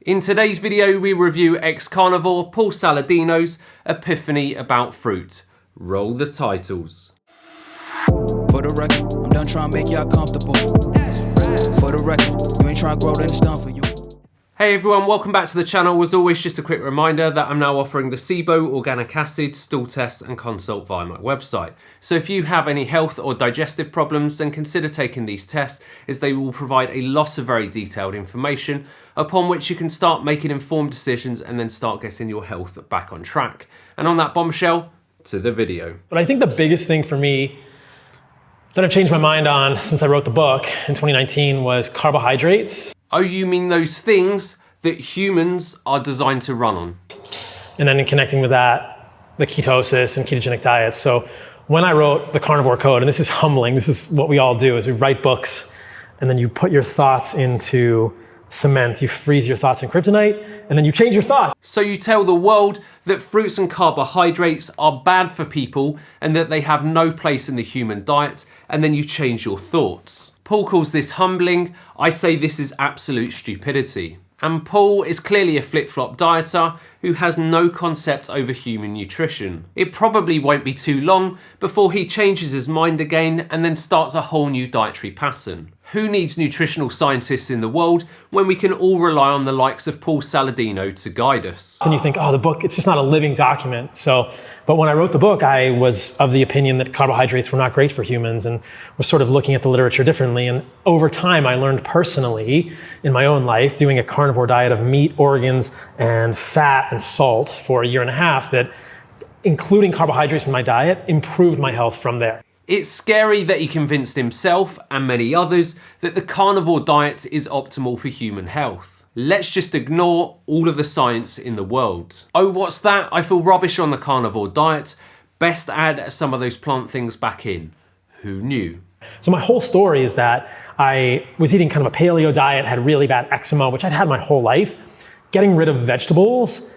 In today's video, we review ex-carnivore Paul Saladino's epiphany about fruit. Roll the titles. For the record, I'm done trying to make y'all comfortable. For the record, you ain't trying to grow, then it's done for you. Hey everyone, welcome back to the channel. As always, just a quick reminder that I'm now offering the SIBO organic acid stool test and consult via my website. So if you have any health or digestive problems, then consider taking these tests, as they will provide a lot of very detailed information upon which you can start making informed decisions and then start getting your health back on track. And on that bombshell, to the video. But I think the biggest thing for me that I've changed my mind on since I wrote the book in 2019 was carbohydrates. Oh, you mean those things that humans are designed to run on? And then in connecting with that, the ketosis and ketogenic diets. So when I wrote the Carnivore Code, and this is humbling, this is what we all do, is we write books and then you put your thoughts into cement, you freeze your thoughts in kryptonite, and then you change your thoughts. So you tell the world that fruits and carbohydrates are bad for people and that they have no place in the human diet, and then you change your thoughts. Paul calls this humbling. I say this is absolute stupidity. And Paul is clearly a flip-flop dieter who has no concept over human nutrition. It probably won't be too long before he changes his mind again and then starts a whole new dietary pattern. Who needs nutritional scientists in the world when we can all rely on the likes of Paul Saladino to guide us? And you think, oh, the book, it's just not a living document. But when I wrote the book, I was of the opinion that carbohydrates were not great for humans and was sort of looking at the literature differently. And over time, I learned personally in my own life, doing a carnivore diet of meat, organs, and fat and salt for a year and a half, that including carbohydrates in my diet improved my health from there. It's scary that he convinced himself and many others that the carnivore diet is optimal for human health. Let's just ignore all of the science in the world. Oh, what's that? I feel rubbish on the carnivore diet. Best add some of those plant things back in. Who knew? So my whole story is that I was eating kind of a paleo diet, had really bad eczema, which I'd had my whole life. Getting rid of vegetables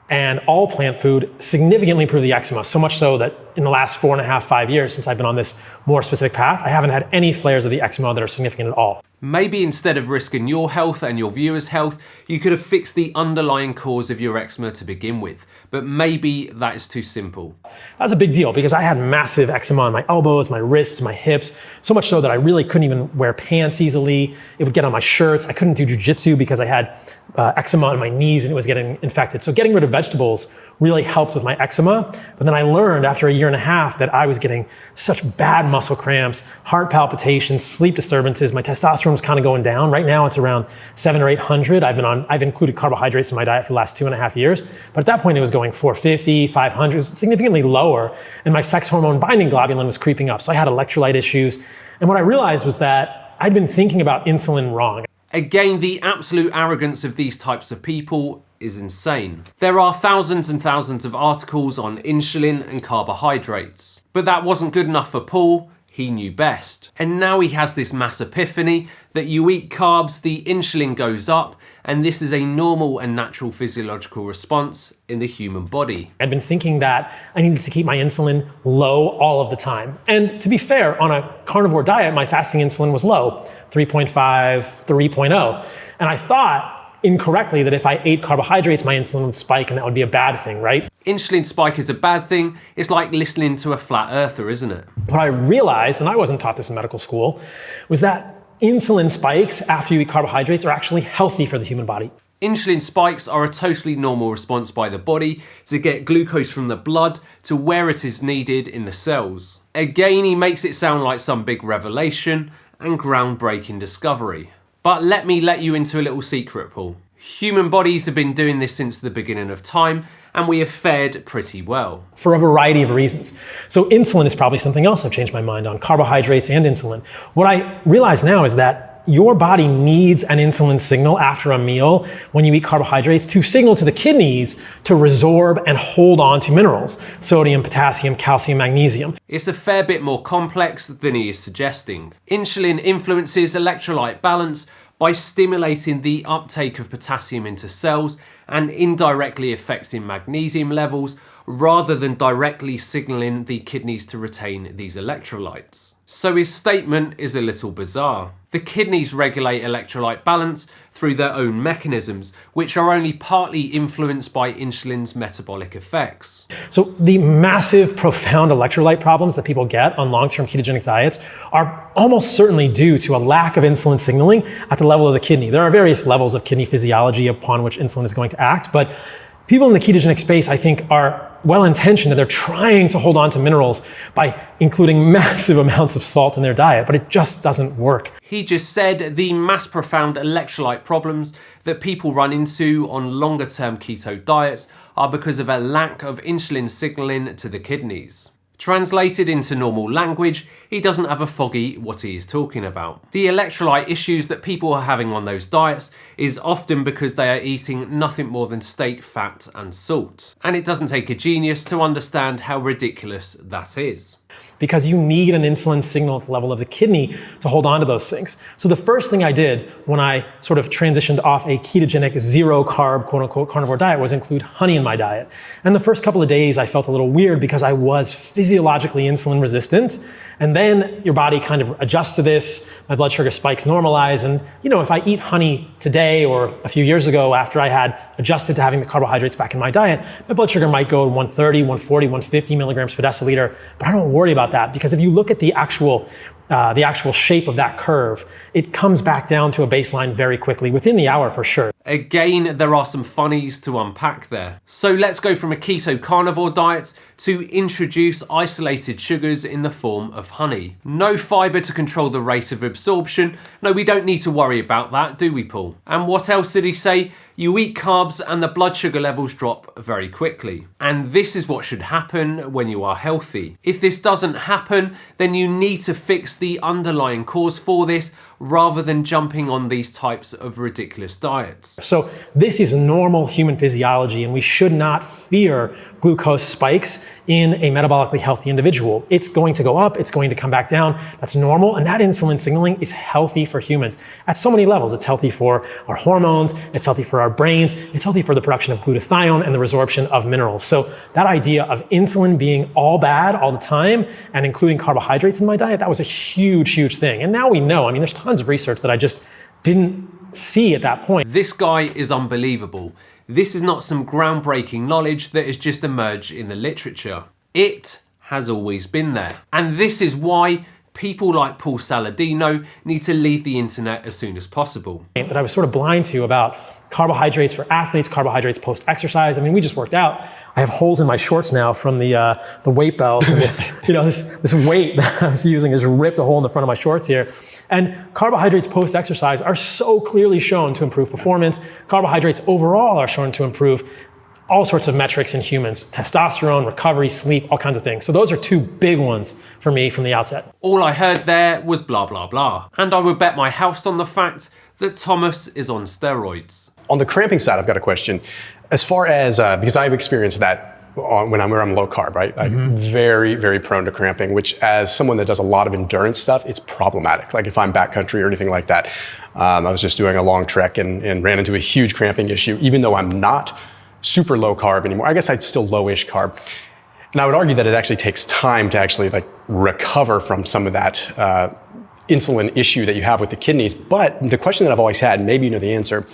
and all plant food significantly improved the eczema, so much so that in the last 4.5, 5 years since I've been on this more specific path, I haven't had any flares of the eczema that are significant at all. Maybe instead of risking your health and your viewers' health, you could have fixed the underlying cause of your eczema to begin with. But maybe that is too simple. That was a big deal because I had massive eczema on my elbows, my wrists, my hips, so much so that I really couldn't even wear pants easily. It would get on my shirts. I couldn't do jujitsu because I had eczema on my knees and it was getting infected. So getting rid of vegetables really helped with my eczema. But then I learned after a year and a half that I was getting such bad muscle cramps, heart palpitations, sleep disturbances. My testosterone was kind of going down. Right now it's around 700 or 800. I've included carbohydrates in my diet for the last 2.5 years. But at that point it was going 450, 500, it was significantly lower. And my sex hormone binding globulin was creeping up. So I had electrolyte issues. And what I realized was that I'd been thinking about insulin wrong. Again, the absolute arrogance of these types of people is insane. There are thousands and thousands of articles on insulin and carbohydrates. But that wasn't good enough for Paul. He knew best. And now he has this mass epiphany that you eat carbs, the insulin goes up, and this is a normal and natural physiological response in the human body. I'd been thinking that I needed to keep my insulin low all of the time. And to be fair, on a carnivore diet, my fasting insulin was low, 3.5, 3.0. And I thought incorrectly that if I ate carbohydrates, my insulin would spike and that would be a bad thing, right? Insulin spike is a bad thing. It's like listening to a flat earther, isn't it? What I realized, and I wasn't taught this in medical school, was that insulin spikes after you eat carbohydrates are actually healthy for the human body. Insulin spikes are a totally normal response by the body to get glucose from the blood to where it is needed in the cells. Again, he makes it sound like some big revelation and groundbreaking discovery. But let me let you into a little secret, Paul. Human bodies have been doing this since the beginning of time, and we have fared pretty well. For a variety of reasons. So insulin is probably something else I've changed my mind on, carbohydrates and insulin. What I realize now is that your body needs an insulin signal after a meal when you eat carbohydrates to signal to the kidneys to resorb and hold on to minerals, sodium, potassium, calcium, magnesium. It's a fair bit more complex than he is suggesting. Insulin influences electrolyte balance by stimulating the uptake of potassium into cells and indirectly affecting magnesium levels, rather than directly signaling the kidneys to retain these electrolytes. So his statement is a little bizarre. The kidneys regulate electrolyte balance through their own mechanisms, which are only partly influenced by insulin's metabolic effects. So the massive, profound electrolyte problems that people get on long-term ketogenic diets are almost certainly due to a lack of insulin signaling at the level of the kidney. There are various levels of kidney physiology upon which insulin is going to act, but people in the ketogenic space, I think, are well-intentioned and they're trying to hold on to minerals by including massive amounts of salt in their diet, but it just doesn't work. He just said the mass profound electrolyte problems that people run into on longer term keto diets are because of a lack of insulin signaling to the kidneys. Translated into normal language, he doesn't have a foggy what he is talking about. The electrolyte issues that people are having on those diets is often because they are eating nothing more than steak, fat and salt. And it doesn't take a genius to understand how ridiculous that is. Because you need an insulin signal at the level of the kidney to hold on to those things. So the first thing I did when I sort of transitioned off a ketogenic zero carb quote unquote carnivore diet was include honey in my diet. And the first couple of days I felt a little weird because I was physiologically insulin resistant. And then your body kind of adjusts to this, my blood sugar spikes normalize. And you know, if I eat honey today or a few years ago after I had adjusted to having the carbohydrates back in my diet, my blood sugar might go to 130, 140, 150 milligrams per deciliter. But I don't worry about that because if you look at the actual shape of that curve, it comes back down to a baseline very quickly, within the hour for sure. Again, there are some funnies to unpack there. So let's go from a keto carnivore diet to introduce isolated sugars in the form of honey. No fiber to control the rate of absorption. No, we don't need to worry about that, do we, Paul? And what else did he say? You eat carbs and the blood sugar levels drop very quickly. And this is what should happen when you are healthy. If this doesn't happen, then you need to fix the underlying cause for this rather than jumping on these types of ridiculous diets. So this is normal human physiology and we should not fear glucose spikes in a metabolically healthy individual. It's going to go up, it's going to come back down. That's normal, and that insulin signaling is healthy for humans at so many levels. It's healthy for our hormones, it's healthy for our brains, it's healthy for the production of glutathione and the resorption of minerals. So that idea of insulin being all bad all the time and including carbohydrates in my diet, that was a huge, huge thing. And now we know, I mean, there's tons of research that I just didn't see at that point. This guy is unbelievable. This is not some groundbreaking knowledge that has just emerged in the literature. It has always been there. And this is why people like Paul Saladino need to leave the internet as soon as possible. That I was sort of blind to about carbohydrates for athletes, carbohydrates post-exercise. I mean, we just worked out. I have holes in my shorts now from the weight belt and this, this weight that I was using has ripped a hole in the front of my shorts here. And carbohydrates post-exercise are so clearly shown to improve performance. Carbohydrates overall are shown to improve all sorts of metrics in humans: testosterone, recovery, sleep, all kinds of things. So those are two big ones for me from the outset. All I heard there was blah, blah, blah. And I would bet my house on the fact that Thomas is on steroids. On the cramping side, I've got a question. As far as, because I've experienced that when I'm low carb, right? I'm very, very prone to cramping, which as someone that does a lot of endurance stuff, it's problematic. Like if I'm backcountry or anything like that. I was just doing a long trek and ran into a huge cramping issue, even though I'm not super low carb anymore. I guess I'd still lowish carb. And I would argue that it actually takes time to actually like recover from some of that insulin issue that you have with the kidneys. But the question that I've always had, and maybe you know the answer,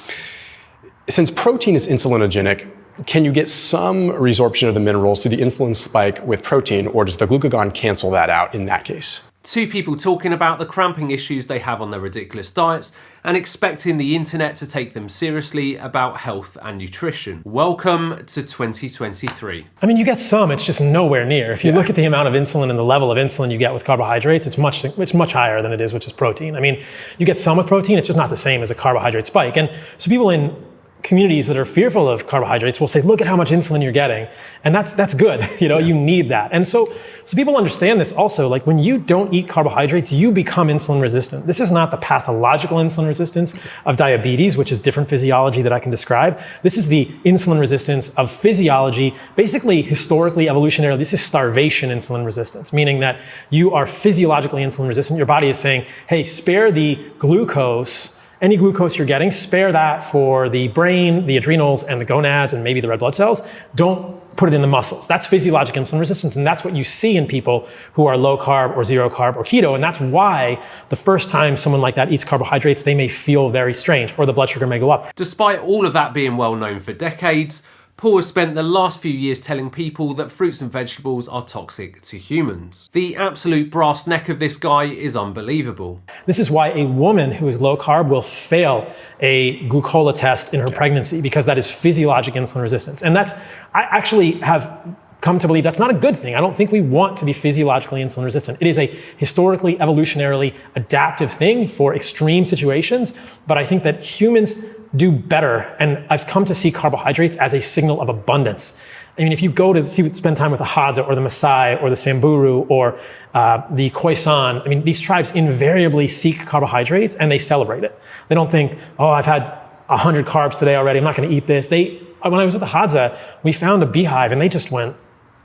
since protein is insulinogenic, can you get some resorption of the minerals through the insulin spike with protein, or does the glucagon cancel that out in that case? Two people talking about the cramping issues they have on their ridiculous diets and expecting the internet to take them seriously about health and nutrition. Welcome to 2023. I mean, you get some, it's just nowhere near. If you look at the amount of insulin and the level of insulin you get with carbohydrates, it's much higher than it is with just protein. I mean, you get some with protein, it's just not the same as a carbohydrate spike. And so people in communities that are fearful of carbohydrates will say, look at how much insulin you're getting. And that's good, you need that. And so people understand this also, like when you don't eat carbohydrates, you become insulin resistant. This is not the pathological insulin resistance of diabetes, which is different physiology that I can describe. This is the insulin resistance of physiology, basically historically, evolutionarily, this is starvation insulin resistance, meaning that you are physiologically insulin resistant. Your body is saying, hey, spare the glucose any glucose you're getting, spare that for the brain, the adrenals, and the gonads, and maybe the red blood cells. Don't put it in the muscles. That's physiologic insulin resistance, and that's what you see in people who are low carb or zero carb or keto, and that's why the first time someone like that eats carbohydrates, they may feel very strange, or the blood sugar may go up. Despite all of that being well known for decades, Paul has spent the last few years telling people that fruits and vegetables are toxic to humans. The absolute brass neck of this guy is unbelievable. This is why a woman who is low carb will fail a glucola test in her pregnancy, because that is physiologic insulin resistance. And I actually have come to believe that's not a good thing. I don't think we want to be physiologically insulin resistant. It is a historically, evolutionarily adaptive thing for extreme situations, but I think that humans do better, and I've come to see carbohydrates as a signal of abundance. I mean, if you go to spend time with the Hadza or the Maasai or the Samburu or the Khoisan, I mean, these tribes invariably seek carbohydrates and they celebrate it. They don't think, oh, I've had 100 carbs today already, I'm not gonna eat this. When I was with the Hadza, we found a beehive and they just went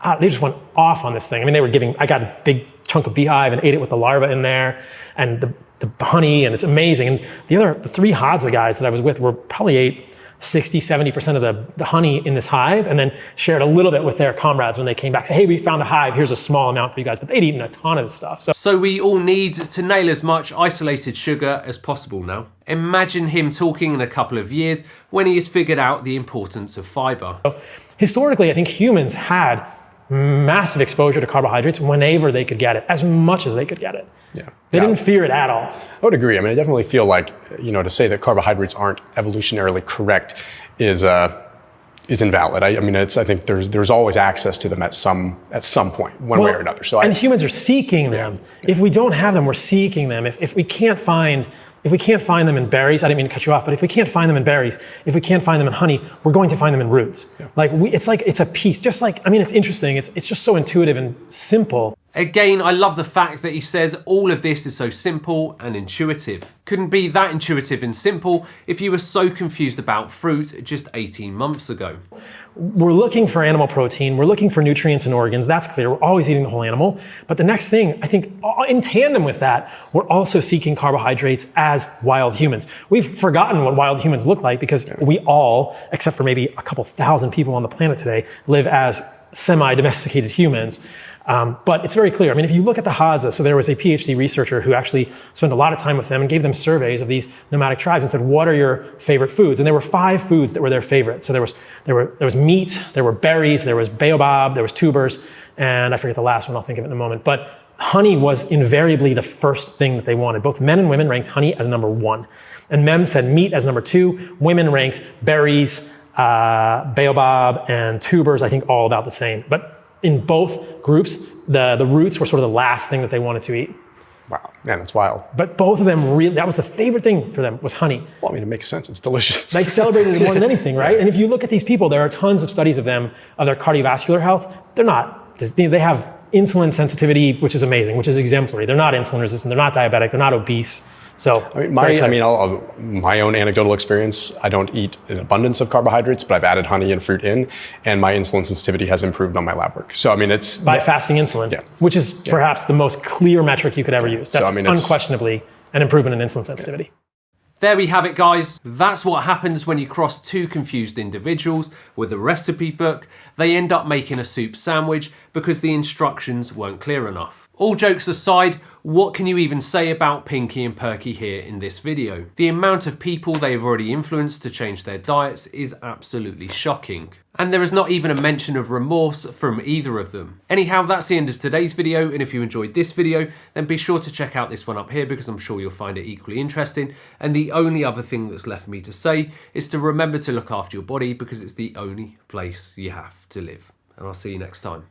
off on this thing. I mean, I got a big chunk of beehive and ate it with the larva in there, and the honey, and it's amazing. And the three Hadza guys that I was with were probably ate 60, 70% of the honey in this hive, and then shared a little bit with their comrades when they came back. Say, hey, we found a hive, here's a small amount for you guys. But they'd eaten a ton of this stuff. So we all need to nail as much isolated sugar as possible now. Imagine him talking in a couple of years when he has figured out the importance of fiber. Historically, I think humans had massive exposure to carbohydrates whenever they could get it, as much as they could get it. Yeah. They didn't fear it at all. I would agree. I mean, I definitely feel like, to say that carbohydrates aren't evolutionarily correct is invalid. I think there's always access to them at some point, one way or another. And humans are seeking them. Yeah. If we don't have them, we're seeking them. If we can't find them in berries, I didn't mean to cut you off, but if we can't find them in berries, if we can't find them in honey, we're going to find them in roots. Yeah. It's a piece, it's interesting. It's just so intuitive and simple. Again, I love the fact that he says all of this is so simple and intuitive. Couldn't be that intuitive and simple if you were so confused about fruit just 18 months ago. We're looking for animal protein, we're looking for nutrients and organs, that's clear, we're always eating the whole animal. But the next thing, I think in tandem with that, we're also seeking carbohydrates as wild humans. We've forgotten what wild humans look like because we all, except for maybe a couple thousand people on the planet today, live as semi-domesticated humans. But it's very clear. I mean, if you look at the Hadza, so there was a PhD researcher who actually spent a lot of time with them and gave them surveys of these nomadic tribes and said, what are your favorite foods? And there were 5 foods that were their favorite. So there was meat, there were berries, there was baobab, there was tubers, and I forget the last one, I'll think of it in a moment. But honey was invariably the first thing that they wanted. Both men and women ranked honey as number 1. And men said meat as number 2. Women ranked berries, baobab, and tubers, I think all about the same. But in both groups, the roots were sort of the last thing that they wanted to eat. Wow, man, that's wild. But both of them that was the favorite thing for them, was honey. Well, I mean, it makes sense, it's delicious. They celebrated it more than anything, right? And if you look at these people, there are tons of studies of them, of their cardiovascular health. They have insulin sensitivity, which is amazing, which is exemplary. They're not insulin resistant, they're not diabetic, they're not obese. So my own anecdotal experience, I don't eat an abundance of carbohydrates, but I've added honey and fruit in, and my insulin sensitivity has improved on my lab work. So it's by fasting insulin, which is perhaps the most clear metric you could ever use. That's unquestionably an improvement in insulin sensitivity. There we have it, guys. That's what happens when you cross 2 confused individuals with a recipe book. They end up making a soup sandwich because the instructions weren't clear enough. All jokes aside, what can you even say about Pinky and Perky here in this video? The amount of people they've already influenced to change their diets is absolutely shocking. And there is not even a mention of remorse from either of them. Anyhow, that's the end of today's video, and if you enjoyed this video, then be sure to check out this one up here because I'm sure you'll find it equally interesting. And the only other thing that's left for me to say is to remember to look after your body because it's the only place you have to live. And I'll see you next time.